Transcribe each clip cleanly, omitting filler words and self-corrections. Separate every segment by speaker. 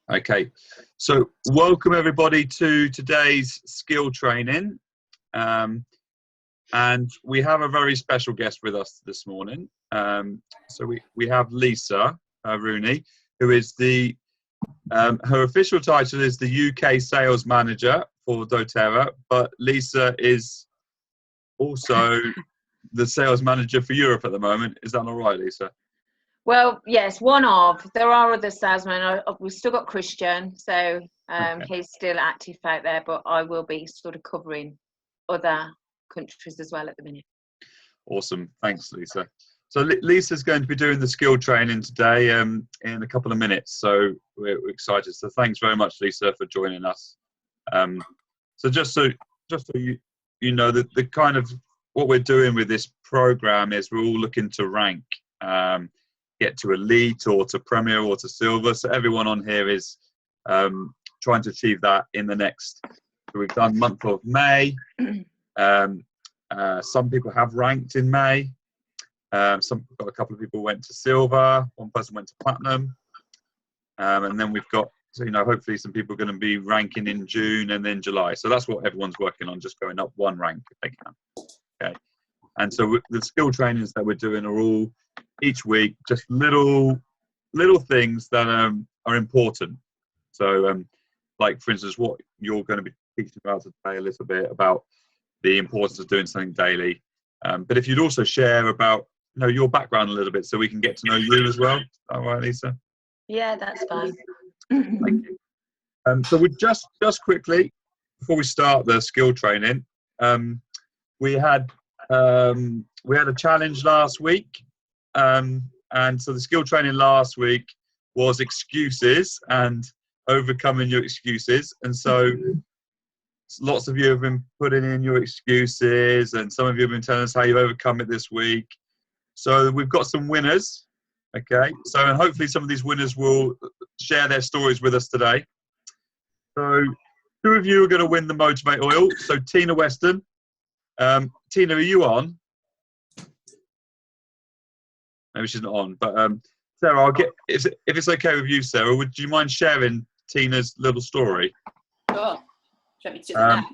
Speaker 1: Okay, so welcome everybody to today's skill training. And we have a very special guest with us this morning. So we have Lisa Rooney, who is her official title is the UK Sales Manager for doTERRA, but Lisa is also the Sales Manager for Europe at the moment. Is that not right, Lisa?
Speaker 2: Well, yes, one of. There are other salesmen. We've still got Christian, so he's still active out there, but I will be sort of covering other countries as well at the minute.
Speaker 1: Awesome. Thanks, Lisa. So Lisa's going to be doing the skill training today in a couple of minutes, so we're excited. So thanks very much, Lisa, for joining us. So just so you know, the kind of what we're doing with this program is we're all looking to rank. Get to elite or to premier or to silver. So everyone on here is trying to achieve that in the next. So we've done month of May. Some people have ranked in May. A couple of people went to silver. One person went to platinum. And then we've got, so, hopefully some people are going to be ranking in June and then July. So that's what everyone's working on, just going up one rank if they can. Okay. And so the skill trainings that we're doing are all each week, just little things that are important. So, like for instance, what you're going to be teaching about today, a little bit about the importance of doing something daily. But if you'd also share about your background a little bit, so we can get to know you as well. All right, Lisa.
Speaker 2: Yeah, that's fine.
Speaker 1: Thank you. So we just quickly before we start the skill training, we had a challenge last week. And so the skill training last week was excuses and overcoming your excuses. And so lots of you have been putting in your excuses, and some of you have been telling us how you've overcome it this week. So we've got some winners. Okay. So and hopefully some of these winners will share their stories with us today. So two of you are going to win the Motivate Oil. So Tina Weston. Tina, are you on? Maybe she's not on, but Sarah, I'll get if it's okay with you, Sarah. Would you mind sharing Tina's little story?
Speaker 3: Sure. Should we do that now?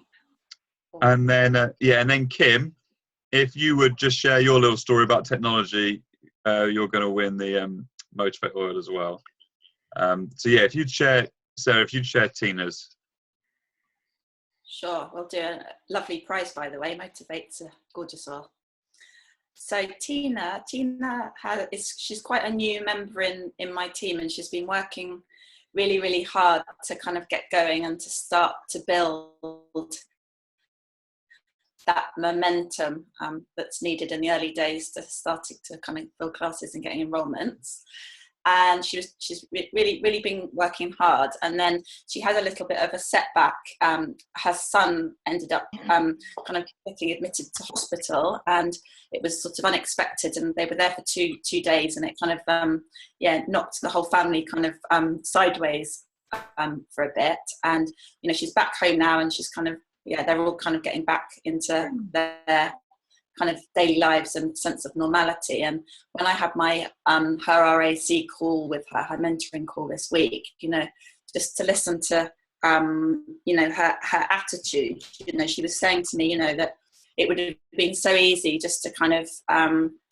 Speaker 1: And then and then Kim, if you would just share your little story about technology, you're going to win the Motivate Oil as well. So yeah, if you'd share, Sarah, if you'd share Tina's.
Speaker 3: Sure, we'll do a lovely prize, by the way. Motivate's a gorgeous oil. So Tina she's quite a new member in my team, and she's been working really, really hard to kind of get going and to start to build that momentum that's needed in the early days to starting to kind of build classes and getting enrollments. And she's really, really been working hard. And then she had a little bit of a setback. Her son ended up kind of getting admitted to hospital, and it was sort of unexpected. And they were there for two days, and it kind of knocked the whole family kind of sideways for a bit. And she's back home now, and she's kind of they're all kind of getting back into their kind of daily lives and sense of normality. And when I had my her RAC call with her mentoring call this week, just to listen to her attitude, she was saying to me, that it would have been so easy just to kind of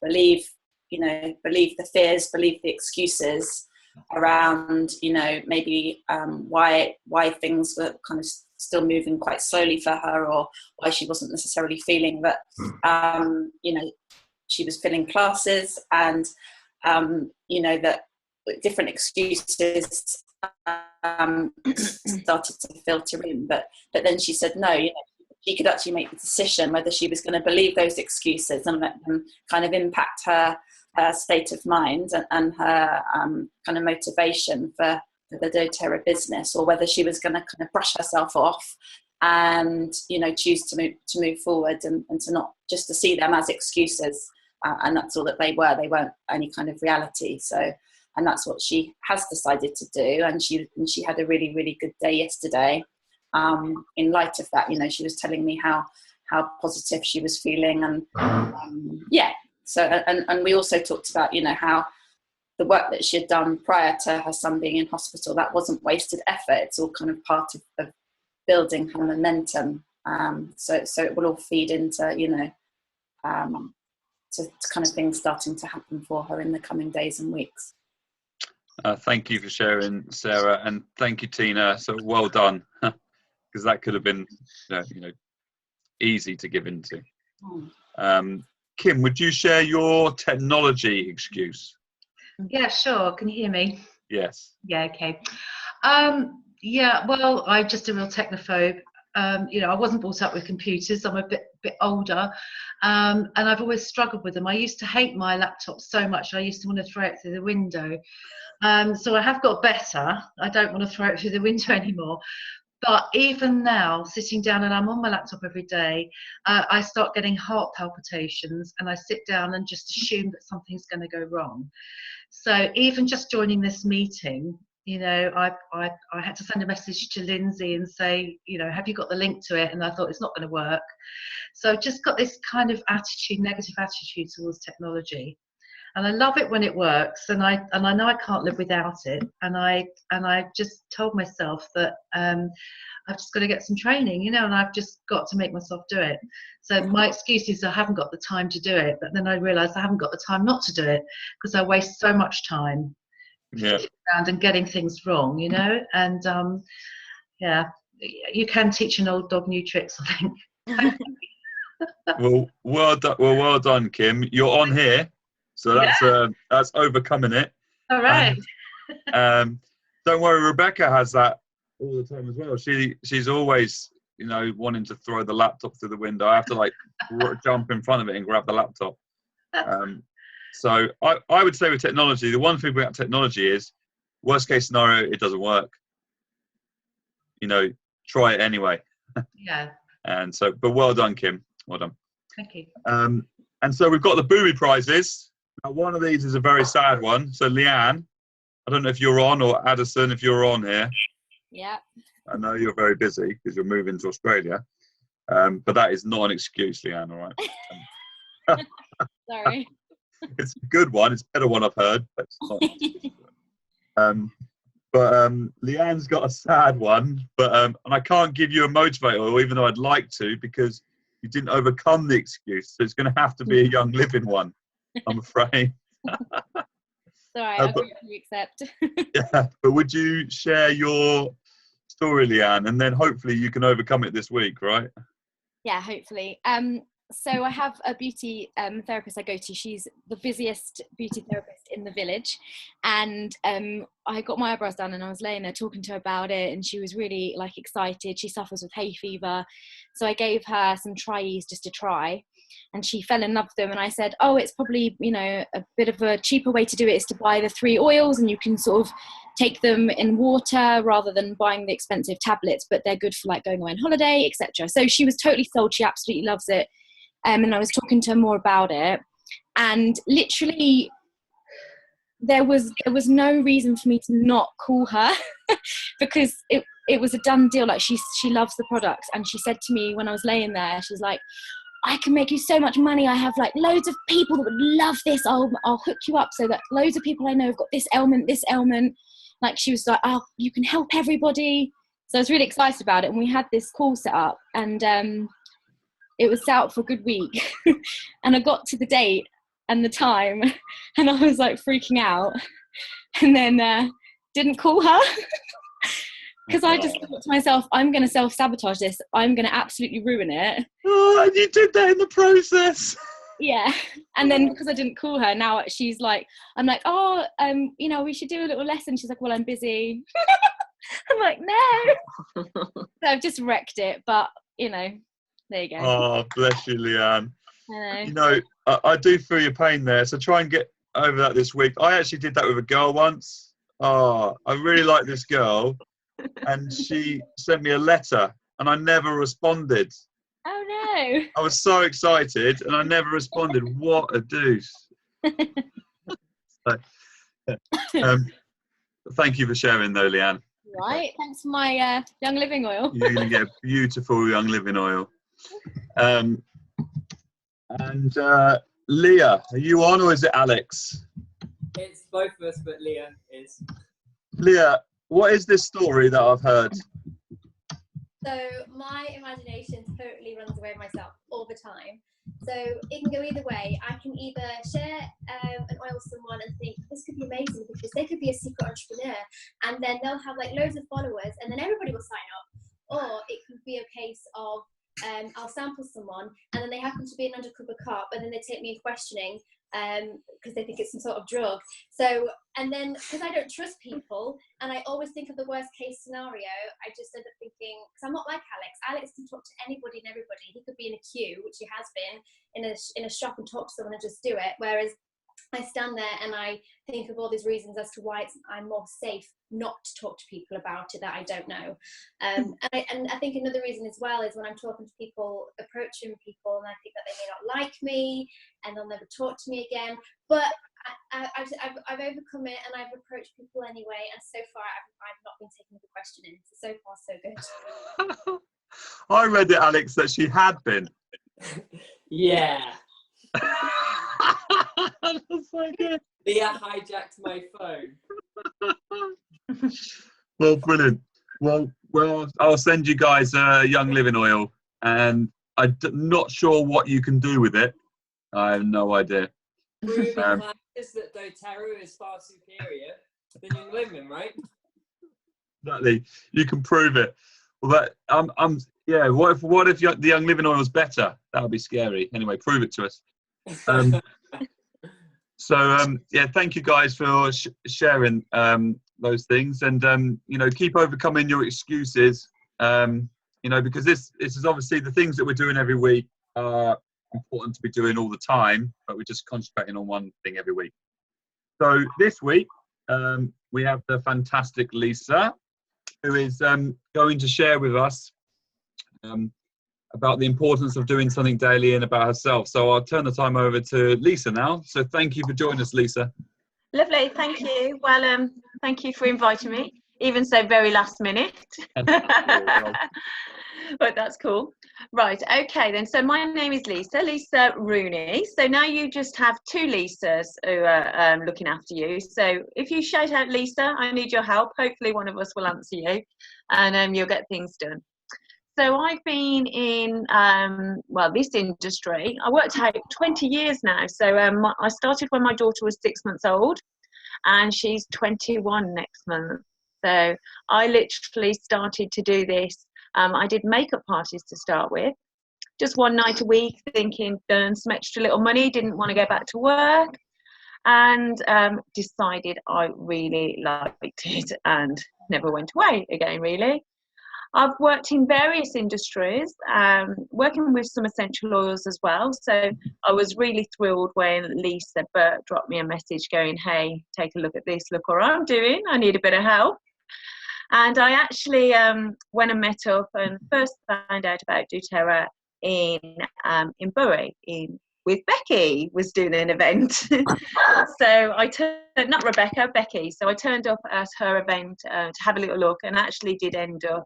Speaker 3: believe the fears, believe the excuses around, maybe why things were kind of still moving quite slowly for her, or why she wasn't necessarily feeling that, she was filling classes, and, that different excuses started to filter in. But then she said, no, she could actually make the decision whether she was going to believe those excuses and let them kind of impact her state of mind and her kind of motivation for the doTERRA business, or whether she was going to kind of brush herself off and choose to move forward and to not just to see them as excuses, and that's all that they weren't any kind of reality. So, and that's what she has decided to do, and she had a really, really good day yesterday. In light of that, she was telling me how positive she was feeling, and so and we also talked about how the work that she had done prior to her son being in hospital, that wasn't wasted effort. It's all kind of part of building her momentum. So it will all feed into, you know, to kind of things starting to happen for her in the coming days and weeks.
Speaker 1: Thank you for sharing, Sarah, and thank you, Tina. So well done, because that could have been, you know, easy to give into. Kim, would you share your technology excuse?
Speaker 4: Yeah, sure. Can you hear me?
Speaker 1: Yes.
Speaker 4: Yeah, okay. Yeah, well, I'm just a real technophobe. You know, I wasn't brought up with computers. I'm a bit older, and I've always struggled with them. I used to hate my laptop so much. I used to want to throw it through the window. So I have got better. I don't want to throw it through the window anymore. But even now, sitting down and I'm on my laptop every day, I start getting heart palpitations, and I sit down and just assume that something's going to go wrong. So even just joining this meeting, you know, I had to send a message to Lindsay and say, you know, have you got the link to it? And I thought it's not going to work. So I've just got this kind of attitude, negative attitude towards technology. And I love it when it works, and I know I can't live without it. And I just told myself that I've just got to get some training, you know, and I've just got to make myself do it. So my excuse is I haven't got the time to do it, but then I realised I haven't got the time not to do it, because I waste so much time around and getting things wrong, you know. And yeah, you can teach an old dog new tricks, I think.
Speaker 1: Well done, Kim. You're on here. So that's overcoming it.
Speaker 4: All right.
Speaker 1: Don't worry, Rebecca has that all the time as well. She's always, you know, wanting to throw the laptop through the window. I have to like jump in front of it and grab the laptop. So I would say with technology, the one thing about technology is, worst case scenario, it doesn't work. You know, try it anyway.
Speaker 4: Yeah.
Speaker 1: And so, but well done, Kim. Well done.
Speaker 4: Thank you.
Speaker 1: And so we've got the Boomy prizes. Now, one of these is a very sad one. So, Leanne, I don't know if you're on, or Addison, if you're on here.
Speaker 5: Yeah.
Speaker 1: I know you're very busy because you're moving to Australia. But that is not an excuse, Leanne, all right?
Speaker 5: Sorry.
Speaker 1: It's a good one. It's a better one I've heard. But it's not. Leanne's got a sad one. And I can't give you a motivator, even though I'd like to, because you didn't overcome the excuse. So it's going to have to be a Young Living one, I'm afraid.
Speaker 5: Sorry, I gratefully accept.
Speaker 1: Yeah, but would you share your story, Leanne, and then hopefully you can overcome it this week, right?
Speaker 5: Yeah, hopefully. So I have a beauty therapist I go to. She's the busiest beauty therapist in the village, and I got my eyebrows done, and I was laying there talking to her about it, and she was really like excited. She suffers with hay fever, so I gave her some Tri-Ease just to try, and she fell in love with them. And I said, oh, it's probably, you know, a bit of a cheaper way to do it is to buy the 3 oils, and you can sort of take them in water rather than buying the expensive tablets, but they're good for like going away on holiday, etc. So she was totally sold. She absolutely loves it. And I was talking to her more about it, and literally there was no reason for me to not call her because it was a done deal. Like she loves the products, and she said to me when I was laying there, she's like, I can make you so much money. I have like loads of people that would love this. I'll hook you up so that loads of people I know have got this ailment. Like she was like, oh, you can help everybody. So I was really excited about it, and we had this call set up, and it was set out for a good week. And I got to the date and the time, and I was like freaking out, and then didn't call her because I just thought to myself, I'm going to self-sabotage this. I'm going to absolutely ruin it.
Speaker 1: Oh, and you did that in the process.
Speaker 5: Yeah. And then because I didn't call her, now she's like, I'm like, oh, you know, we should do a little lesson. She's like, well, I'm busy. I'm like, no. So I've just wrecked it, but you know, there you go.
Speaker 1: Oh, bless you, Leanne.
Speaker 5: I know.
Speaker 1: You know, I do feel your pain there. So try and get over that this week. I actually did that with a girl once. Oh, I really like this girl. And she sent me a letter, and I never responded.
Speaker 5: Oh, no.
Speaker 1: I was so excited, and I never responded. What a deuce. So, thank you for sharing, though, Leanne.
Speaker 5: Right. Thanks for my Young Living oil.
Speaker 1: You're going to get a beautiful Young Living oil. And Leah, are you on, or is it Alex?
Speaker 6: It's both of us, but Leah is.
Speaker 1: Leah, what is this story that I've heard?
Speaker 7: So my imagination totally runs away with myself all the time. So it can go either way. I can either share an oil with someone and think this could be amazing because they could be a secret entrepreneur, and then they'll have like loads of followers, and then everybody will sign up. Or it could be a case of I'll sample someone, and then they happen to be an undercover cop, and then they take me in questioning because they think it's some sort of drug. So, and then because I don't trust people and I always think of the worst case scenario, I just end up thinking, because I'm not like Alex. Alex can talk to anybody and everybody. He could be in a queue, which he has been, in a shop and talk to someone and just do it. Whereas I stand there and I think of all these reasons as to why I'm more safe not to talk to people about it that I don't know. And I think another reason as well is when I'm talking to people, approaching people, and I think that they may not like me and they'll never talk to me again. But I've overcome it and I've approached people anyway. And so far, I've not been taking the questioning. So far, so good.
Speaker 1: I read it, Alex, that she had been.
Speaker 6: Yeah.
Speaker 1: That's so good.
Speaker 6: Leah hijacked my phone.
Speaker 1: Well, brilliant. Well, I'll send you guys Young Living oil, and I'm not sure what you can do with it. I have no idea.
Speaker 6: Proving classes that doTERRA is far superior than Young Living, right?
Speaker 1: Exactly. You can prove it. Well, yeah. What if the Young Living oil is better? That would be scary. Anyway, prove it to us. Yeah, thank you guys for sharing those things, and keep overcoming your excuses. Because this is obviously the things that we're doing every week are important to be doing all the time, but we're just concentrating on one thing every week. So this week we have the fantastic Lisa, who is going to share with us about the importance of doing something daily and about herself. So I'll turn the time over to Lisa now. So thank you for joining us, Lisa.
Speaker 2: Lovely, thank you. Well, thank you for inviting me, even so very last minute. But that's cool. Right, okay then. So my name is Lisa Rooney. So now you just have two Lisas who are looking after you. So if you shout out, Lisa, I need your help, hopefully one of us will answer you, and you'll get things done. So I've been in, this industry. I worked out 20 years now. So I started when my daughter was 6 months old, and she's 21 next month. So I literally started to do this. I did makeup parties to start with, just one night a week, thinking earn some extra little money, didn't want to go back to work, and decided I really liked it and never went away again, really. I've worked in various industries, working with some essential oils as well. So I was really thrilled when Lisa Burt dropped me a message going, hey, take a look at this, look what I'm doing, I need a bit of help. And I actually went and met up and first found out about doTERRA in Bury, with Becky, was doing an event. So I turned, not Rebecca, Becky. So I turned up at her event to have a little look, and actually did end up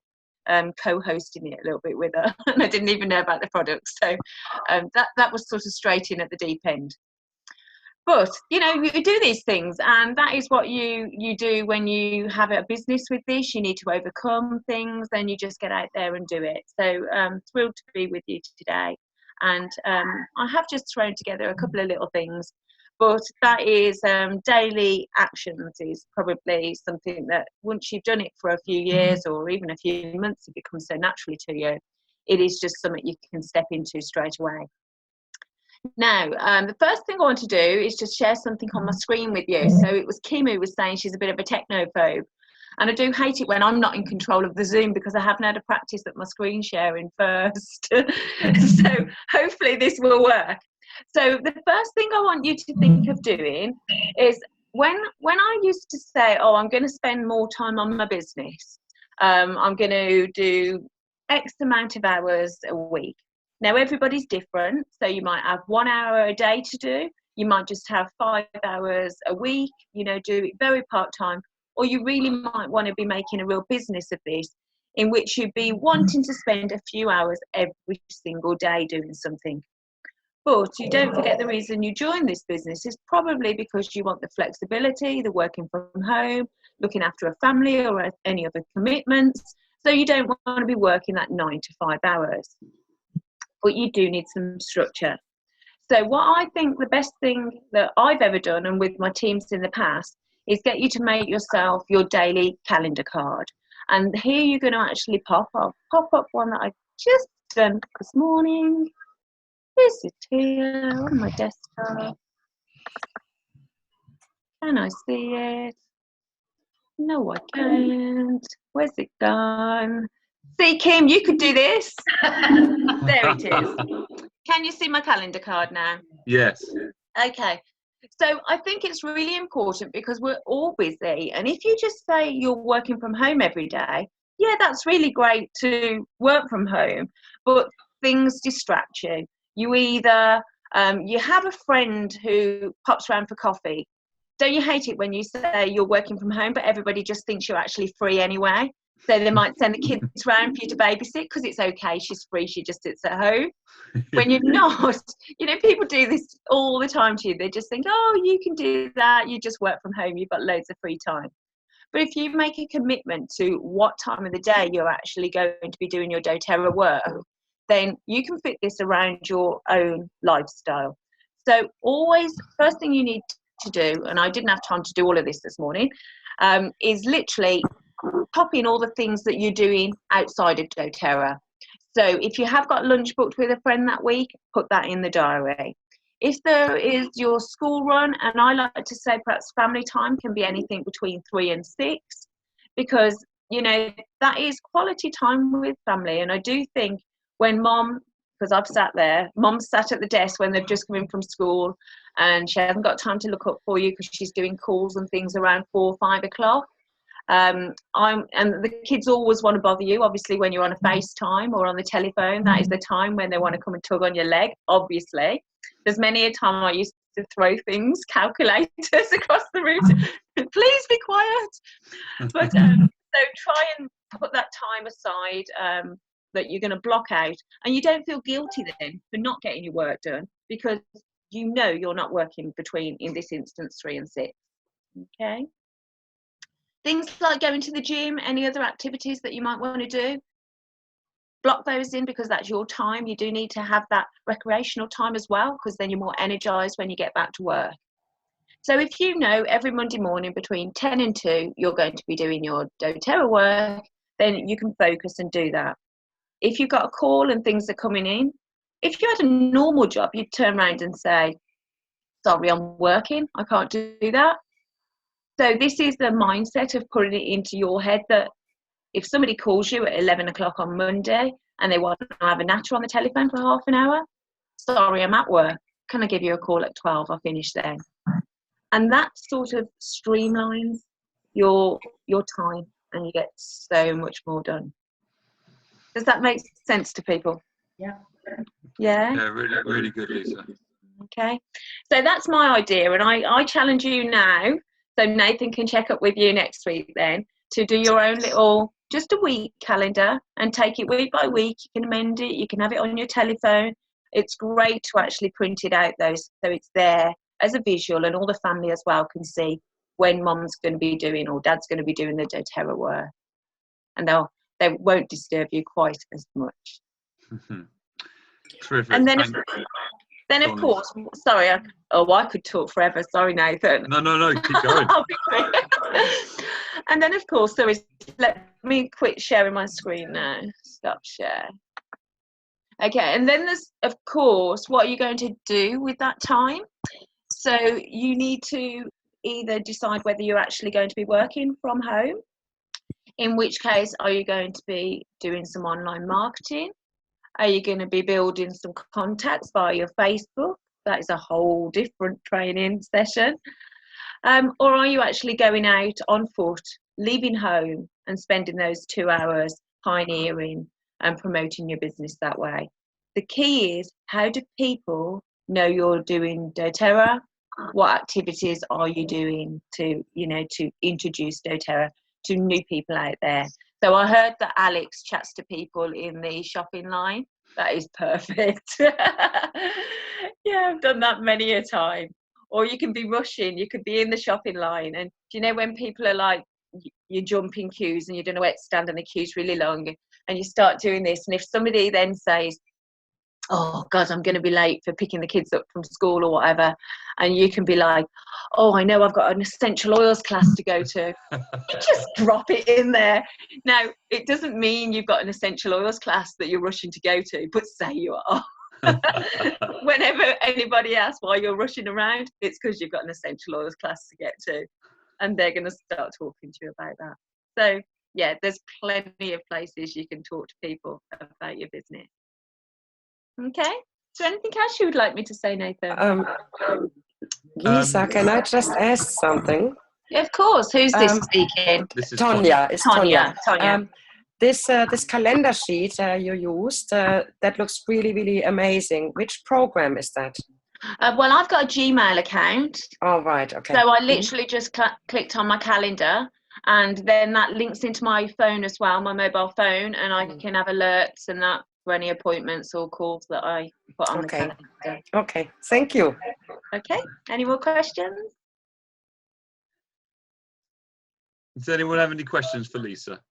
Speaker 2: co-hosting it a little bit with her. And I didn't even know about the product. So that was sort of straight in at the deep end. But, you do these things, and that is what you do when you have a business with this. You need to overcome things, then you just get out there and do it. So thrilled to be with you today. And I have just thrown together a couple of little things, but that is daily actions is probably something that once you've done it for a few years or even a few months, it becomes so naturally to you. It is just something you can step into straight away. Now, the first thing I want to do is just share something on my screen with you. So it was Kim who was saying she's a bit of a technophobe. And I do hate it when I'm not in control of the Zoom because I haven't had a practice at my screen sharing first. So hopefully this will work. So the first thing I want you to think of doing is when I used to say, oh, I'm going to spend more time on my business. I'm going to do X amount of hours a week. Now, everybody's different, so you might have 1 hour a day to do. You might just have 5 hours a week, do it very part-time. Or you really might want to be making a real business of this, in which you'd be wanting to spend a few hours every single day doing something. But you don't forget the reason you joined this business is probably because you want the flexibility, the working from home, looking after a family or any other commitments. So you don't want to be working that 9 to 5 hours. But you do need some structure. So what I think the best thing that I've ever done, and with my teams in the past, is get you to make yourself your daily calendar card. And here you're going to actually pop up one that I've just done this morning. Is it here on my desktop? Can I see it? No, I can't. Where's it gone? See, Kim, you could do this. There it is. Can you see my calendar card now?
Speaker 1: Yes.
Speaker 2: Okay. So I think it's really important because we're all busy. And if you just say you're working from home every day, yeah, that's really great to work from home, but things distract you. You either, you have a friend who pops around for coffee. Don't you hate it when you say you're working from home, but everybody just thinks you're actually free anyway? So they might send the kids round for you to babysit because it's okay, she's free, she just sits at home. When you're not, people do this all the time to you. They just think, oh, you can do that, you just work from home, you've got loads of free time. But if you make a commitment to what time of the day you're actually going to be doing your doTERRA work, then you can fit this around your own lifestyle. So always, first thing you need to do, and I didn't have time to do all of this morning, is literally pop in all the things that you're doing outside of doTERRA. So if you have got lunch booked with a friend that week, put that in the diary. If there is your school run, and I like to say perhaps family time can be anything between 3 and 6, because, that is quality time with family. And I do think when mom, because I've sat there, mom's sat at the desk when they've just come in from school and she hasn't got time to look up for you because she's doing calls and things around 4 or 5 o'clock. And the kids always want to bother you. Obviously, when you're on a FaceTime or on the telephone, that is the time when they want to come and tug on your leg. Obviously, there's many a time I used to throw things, calculators across the room. Please be quiet. But so try and put that time aside that you're going to block out, and you don't feel guilty then for not getting your work done because you're not working between, in this instance, 3 and 6. Okay. Things like going to the gym, any other activities that you might want to do, block those in because that's your time. You do need to have that recreational time as well because then you're more energized when you get back to work. So if you know every Monday morning between 10 and 2 you're going to be doing your doTERRA work, then you can focus and do that. If you've got a call and things are coming in, if you had a normal job, you'd turn around and say, sorry, I'm working, I can't do that. So this is the mindset of putting it into your head that if somebody calls you at 11 o'clock on Monday and they want to have a natter on the telephone for half an hour, sorry, I'm at work. Can I give you a call at 12? I'll finish then. And that sort of streamlines your time and you get so much more done. Does that make sense to people?
Speaker 4: Yeah.
Speaker 1: Yeah, really, really good, Lisa.
Speaker 2: Okay. So that's my idea. And I challenge you now. So Nathan can check up with you next week then to do your own little, just a week calendar and take it week by week. You can amend it. You can have it on your telephone. It's great to actually print it out though, so it's there as a visual and all the family as well can see when mom's going to be doing or dad's going to be doing the doTERRA work. And they won't disturb you quite as much.
Speaker 1: Terrific.
Speaker 2: And then of course, sorry, I could talk forever. Sorry, Nathan.
Speaker 1: No, keep going.
Speaker 2: I'll be quick. And then, of course, let me quit sharing my screen now. Stop share. Okay, and then there's, of course, what are you going to do with that time? So you need to either decide whether you're actually going to be working from home, in which case, are you going to be doing some online marketing? Are you going to be building some contacts via your Facebook? That is a whole different training session. Or are you actually going out on foot, leaving home and spending those 2 hours pioneering and promoting your business that way? The key is, how do people know you're doing doTERRA? What activities are you doing to introduce doTERRA to new people out there? So I heard that Alex chats to people in the shopping line. That is perfect. Yeah, I've done that many a time. Or you can be rushing, you could be in the shopping line, and do you know when people are like, you jump in queues and you don't know where to stand and the queue's really long, and you start doing this, and if somebody then says, oh God, I'm going to be late for picking the kids up from school or whatever, and you can be like, oh, I know I've got an essential oils class to go to. Just drop it in there. Now, it doesn't mean you've got an essential oils class that you're rushing to go to, but say you are. Whenever anybody asks why you're rushing around, it's because you've got an essential oils class to get to, and they're going to start talking to you about that. So yeah, there's plenty of places you can talk to people about your business. Okay, is there anything else you would like me to say, Nathan?
Speaker 8: Lisa, can I just ask something?
Speaker 2: Yeah, of course. Who's this speaking?
Speaker 1: This is
Speaker 8: Tonya. It's Tonya.
Speaker 2: Tonya.
Speaker 8: This calendar sheet you used, that looks really, really amazing. Which program is that?
Speaker 2: Well, I've got a Gmail account.
Speaker 8: Oh, right. Okay.
Speaker 2: So I literally just clicked on my calendar, and then that links into my phone as well, my mobile phone, and I can have alerts and that for any appointments or calls that I put on the calendar.
Speaker 8: Okay. Thank you.
Speaker 2: Okay. Any more questions?
Speaker 1: Does anyone have any questions for Lisa?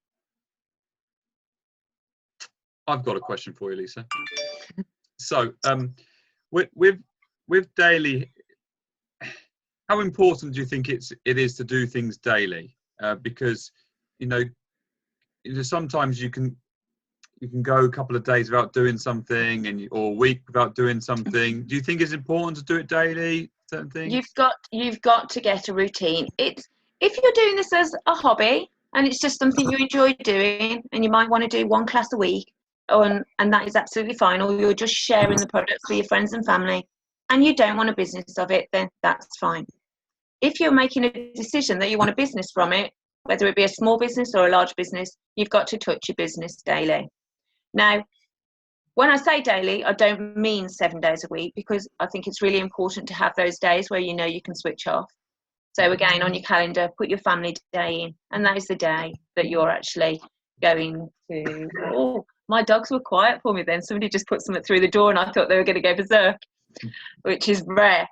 Speaker 1: I've got a question for you, Lisa. So, with daily, how important do you think it is to do things daily? Because sometimes you can go a couple of days without doing something, or a week without doing something. Do you think it's important to do it daily? Certain things.
Speaker 2: You've got to get a routine. If you're doing this as a hobby and it's just something you enjoy doing, and you might want to do one class a week, and that is absolutely fine, or you're just sharing the products with your friends and family, and you don't want a business of it, then that's fine. If you're making a decision that you want a business from it, whether it be a small business or a large business, you've got to touch your business daily. Now, when I say daily, I don't mean 7 days a week, because I think it's really important to have those days where you know you can switch off. So again, on your calendar, put your family day in, and that is the day that you're actually going to. Oh, my dogs were quiet for me then. Somebody just put something through the door and I thought they were going to go berserk, which is rare.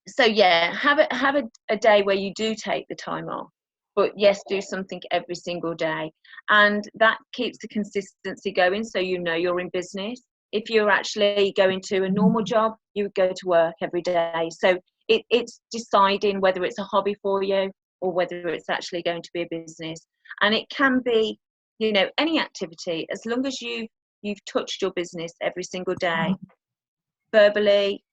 Speaker 2: So yeah, have a day where you do take the time off, but yes, do something every single day, and that keeps the consistency going, so you know you're in business. If you're actually going to a normal job, you would go to work every day. So it's deciding whether it's a hobby for you or whether it's actually going to be a business. And it can be, any activity, as long as you've touched your business every single day, verbally,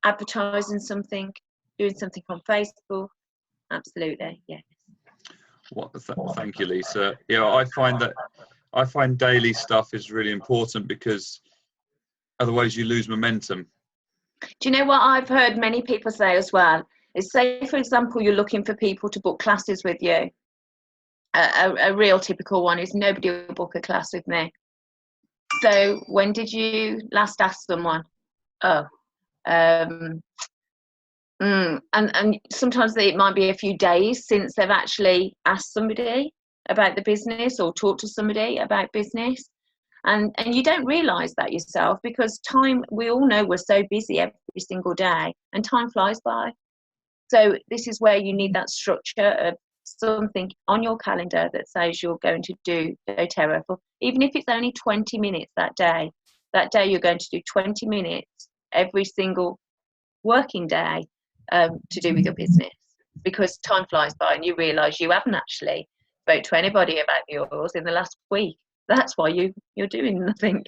Speaker 2: advertising something, doing something on Facebook. Absolutely, yes.
Speaker 1: Thank you, Lisa. I find daily stuff is really important, because otherwise you lose momentum.
Speaker 2: Do you know what I've heard many people say as well? Is, say, for example, you're looking for people to book classes with you. A real typical one is, nobody will book a class with me. So when did you last ask someone? And sometimes it might be a few days since they've actually asked somebody about the business or talked to somebody about business. And you don't realise that yourself, because time, we all know we're so busy every single day, and time flies by. So this is where you need that structure of something on your calendar that says you're going to do doTERRA for, even if it's only 20 minutes that day you're going to do 20 minutes every single working day to do with your business, because time flies by and you realise you haven't actually spoke to anybody about yours in the last week. That's why you're doing nothing.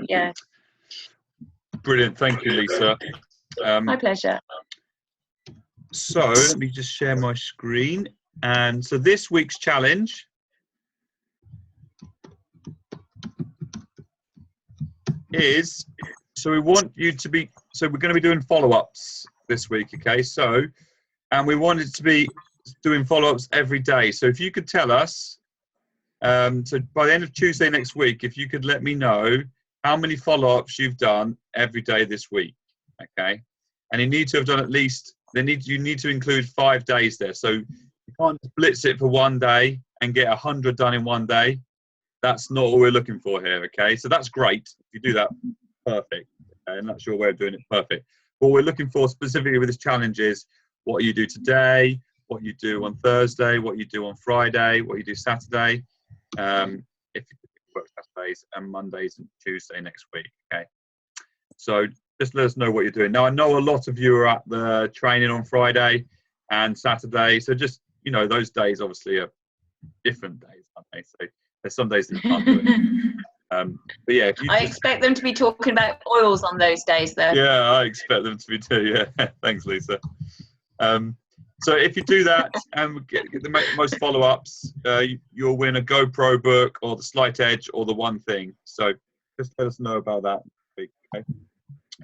Speaker 2: Yeah.
Speaker 1: Brilliant. Thank you, Lisa.
Speaker 2: My pleasure.
Speaker 1: So let me just share my screen. And so this week's challenge is, so we want you to be, so we're going to be doing follow-ups this week, okay? So, and we wanted to be doing follow-ups every day. So if you could tell us, so by the end of Tuesday next week, if you could let me know how many follow-ups you've done every day this week, okay? And you need to have done at least, you need to include 5 days there. So you can't blitz it for one day and get 100 done in one day. That's not what we're looking for here, okay? So that's great if you do that perfect. And that's your way of doing it perfect. What we're looking for specifically with this challenge is what you do today, what you do on Thursday, what you do on Friday, what you do Saturday, if you work Saturdays, and Mondays and Tuesday next week. Okay. So just let us know what you're doing. Now, I know a lot of you are at the training on Friday and Saturday. So just, you know, those days obviously are different days, aren't they? So there's some days that you can't do it. But yeah, if you
Speaker 2: I expect them to be talking about oils on those days, though.
Speaker 1: Yeah, I expect them to be too. Yeah, thanks, Lisa. So if you do that and get the most follow-ups, you'll win a GoPro book or the Slight Edge or the One Thing. So just let us know about that. Okay?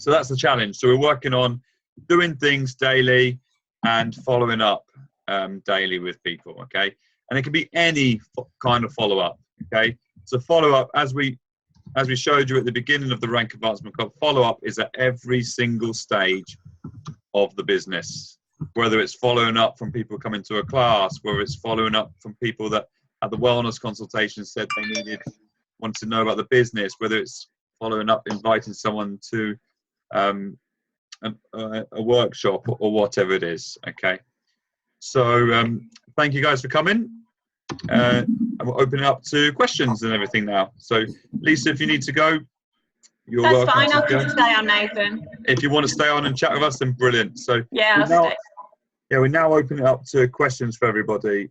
Speaker 1: So that's the challenge. So we're working on doing things daily and following up daily with people. Okay, and it can be any kind of follow-up. Okay, so follow-up, as we showed you at the beginning of the Rank Advancement Club, follow-up is at every single stage of the business. Whether it's following up from people coming to a class, whether it's following up from people that at the wellness consultation said they wanted to know about the business, whether it's following up, inviting someone to a workshop or whatever it is. Okay, so thank you guys for coming. And we'll open it up to questions and everything now. So Lisa, if you need to go, you're welcome.
Speaker 2: That's fine.
Speaker 1: to
Speaker 2: I
Speaker 1: go.
Speaker 2: can stay on, Nathan.
Speaker 1: If you want to stay on and chat with us, then brilliant. So
Speaker 2: Yeah, I'll stay.
Speaker 1: yeah, we now open it up to questions for everybody.